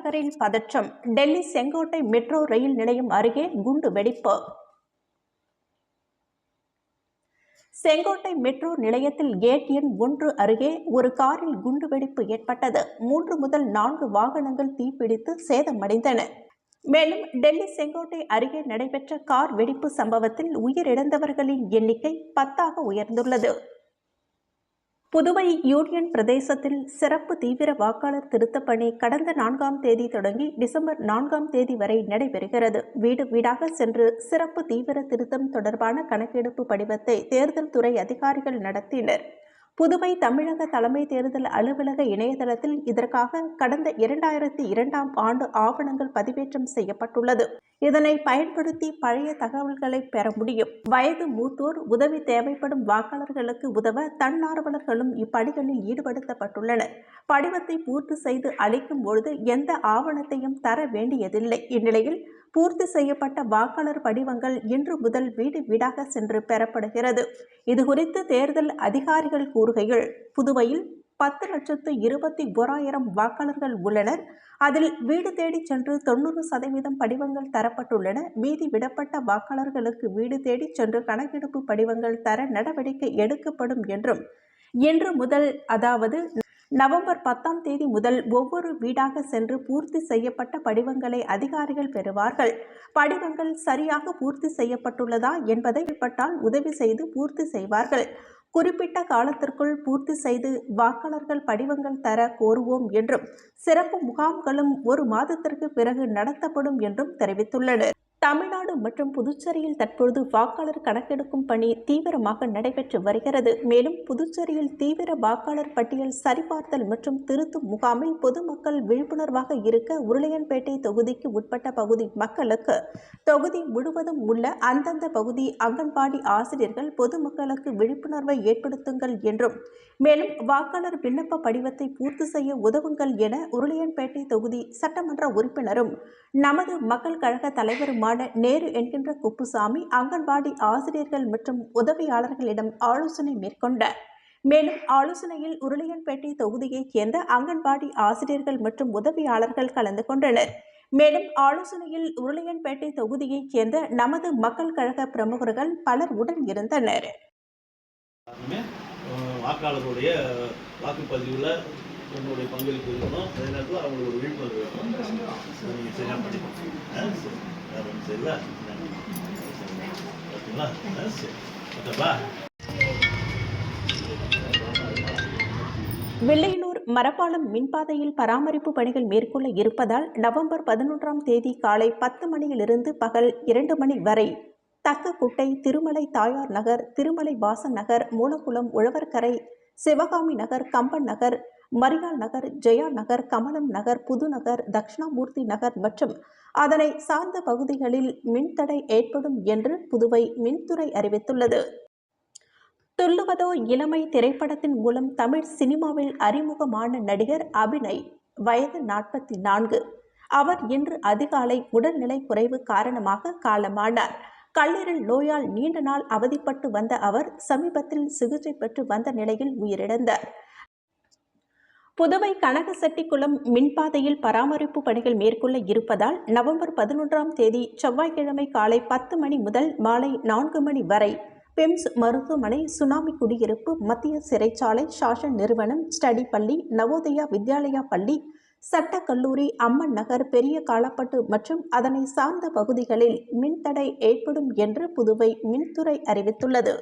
நகரில் பதற்றம். Delhi Sengottai metro rail நிலையம் அருகே குண்டு வெடிப்பு. செங்கோட்டை மெட்ரோ நிலையத்தில் கேட் எண் 1 அருகே ஒரு காரில் குண்டுவெடிப்பு ஏற்பட்டது. 3 முதல் 4 வாகனங்கள் தீப்பிடித்து சேதமடைந்தன. மேலும் டெல்லி செங்கோட்டை அருகே நடைபெற்ற கார் வெடிப்பு சம்பவத்தில் உயிரிழந்தவர்களின் எண்ணிக்கை 10ஆக உயர்ந்துள்ளது. புதுவை யூனியன் பிரதேசத்தில் சிறப்பு தீவிர வாக்காளர் திருத்தப் பணி கடந்த 4ஆம் தேதி தொடங்கி டிசம்பர் 4ஆம் தேதி வரை நடைபெறுகிறது. வீடு வீடாக சென்று சிறப்பு தீவிர திருத்தம் தொடர்பான கணக்கெடுப்பு படிவத்தை தேர்தல் துறை அதிகாரிகள் நடத்தினர். புதுவை தமிழக தலைமை தேர்தல் அலுவலக இணையதளத்தில் இதற்காக கடந்த 2002ஆம் ஆண்டு ஆவணங்கள் பதிவேற்றம் செய்யப்பட்டுள்ளது. இதனை பயன்படுத்தி பழைய தகவல்களை பெற முடியும். வயது மூத்தோர், உதவி தேவைப்படும் வாக்காளர்களுக்கு உதவ தன்னார்வலர்களும் இப்பணிகளில் ஈடுபடுத்தப்பட்டுள்ளனர். படிவத்தை பூர்த்தி செய்து அளிக்கும் பொழுது எந்த ஆவணத்தையும் தர வேண்டியதில்லை. இந்நிலையில் பூர்த்தி செய்யப்பட்ட வாக்காளர் படிவங்கள் இன்று முதல் வீடு வீடாக சென்று பெறப்படுகிறது. இதுகுறித்து தேர்தல் அதிகாரிகள் கூறுகையில், புதுவையில் 10,21,000 வாக்காளர்கள் உள்ளனர். அதில் வீடு தேடி சென்று 90% படிவங்கள் தரப்பட்டுள்ளன. மீதி விடப்பட்ட வாக்காளர்களுக்கு வீடு தேடி சென்று கணக்கெடுப்பு படிவங்கள் தர நடவடிக்கை எடுக்கப்படும் என்றும், இன்று முதல் அதாவது நவம்பர் 10ஆம் தேதி முதல் ஒவ்வொரு வீடாக சென்று பூர்த்தி செய்யப்பட்ட படிவங்களை அதிகாரிகள் பெறுவார்கள். படிவங்கள் சரியாக பூர்த்தி செய்யப்பட்டுள்ளதா என்பதை பட்டால் உதவி செய்து பூர்த்தி செய்வார்கள். குறிப்பிட்ட காலத்திற்குள் பூர்த்தி செய்து வாக்காளர்கள் படிவங்கள் தர கோருவோம் என்றும், சிறப்பு முகாம்களும் 1 மாதத்திற்கு பிறகு நடத்தப்படும் என்றும் தெரிவித்துள்ளனர். தமிழ்நாடு மற்றும் புதுச்சேரியில் தற்பொழுது வாக்காளர் கணக்கெடுக்கும் பணி தீவிரமாக நடைபெற்று வருகிறது. மேலும் புதுச்சேரியில் தீவிர வாக்காளர் பட்டியல் சரிபார்த்தல் மற்றும் திருத்தும் முகாமில் பொதுமக்கள் விழிப்புணர்வாக இருக்க உருளையன்பேட்டை தொகுதிக்கு உட்பட்ட பகுதி மக்களுக்கு தொகுதி முழுவதும் உள்ள அந்தந்த பகுதி அங்கன்வாடி ஆசிரியர்கள் பொதுமக்களுக்கு விழிப்புணர்வை ஏற்படுத்துங்கள் என்றும், மேலும் வாக்காளர் விண்ணப்ப படிவத்தை பூர்த்தி செய்ய உதவுங்கள் என உருளையன்பேட்டை தொகுதி சட்டமன்ற உறுப்பினரும் நமது மக்கள் கழக தலைவருமான நேரு என்கின்ற குப்புசாமி அங்கன்வாடி ஆசிரியர்கள் மற்றும் உதவியாளர்களிடம் ஆலோசனை மேற்கொண்டார். மேலும் ஆலோசனையில் உருளையன்பேட்டை தொகுதியைச் சேர்ந்த அங்கன்வாடி ஆசிரியர்கள் மற்றும் உதவியாளர்கள் கலந்து கொண்டனர். மேலும் ஆலோசனையில் உருளையன்பேட்டை தொகுதியைச் சேர்ந்த நமது மக்கள் கழக பிரமுகர்கள் பலர் உடன் இருந்தனர். வாக்காளருடைய வாக்குப்பதிவில் உங்களுடைய பங்களிப்பு இருக்கணும். அதே நேரத்தில் அவங்களுக்கு ஒரு விழிப்புணர்வு வேணும். நீங்கள் சரியாக படிக்கணும். வேறு ஒன்றும் சரியில்லை. ஓகேங்களா? சரி ஓகேப்பா. வில்லையனூர் மரப்பாலம் மின்பாதையில் பராமரிப்பு பணிகள் மேற்கொள்ள இருப்பதால் நவம்பர் 11ஆம் தேதி காலை 10 மணியிலிருந்து பகல் 2 மணி வரை தக்கக்குட்டை, திருமலை தாயார் நகர், திருமலை வாசன் நகர், மூலக்குளம், உழவர்கரை, சிவகாமி நகர், கம்பன் நகர், மரியாள் நகர், ஜெயா நகர், கமலம் நகர், புதுநகர், தட்சிணாமூர்த்தி நகர் மற்றும் அதனை சார்ந்த பகுதிகளில் மின்தடை ஏற்படும் என்று புதுவை மின்துறை அறிவித்துள்ளது. துள்ளுவதோ இளமை திரைப்படத்தின் மூலம் தமிழ் சினிமாவில் அறிமுகமான நடிகர் அபிநய் வயது 44. அவர் இன்று அதிகாலை உடல்நிலை குறைவு காரணமாக காலமானார். கல்லீரல் நோயால் நீண்ட நாள் அவதிப்பட்டு வந்த அவர் சமீபத்தில் சிகிச்சை பெற்று வந்த நிலையில் உயிரிழந்தார். புதுவை கனகசெட்டிக்குளம் மின்பாதையில் பராமரிப்பு பணிகள் மேற்கொள்ள இருப்பதால் நவம்பர் 11ஆம் தேதி செவ்வாய்க்கிழமை காலை 10 மணி முதல் மாலை 4 மணி வரை பிம்ஸ் மருத்துவமனை, சுனாமி குடியிருப்பு, மத்திய சிறைச்சாலை, சாசன் நிறுவனம், ஸ்டடி பள்ளி, நவோதயா வித்யாலயா பள்ளி, சட்டக்கல்லூரி, அம்மன் நகர், பெரிய காலப்பட்டு மற்றும் அதனை சார்ந்த பகுதிகளில் மின்தடை ஏற்படும் என்று புதுவை மின்துறை அறிவித்துள்ளது.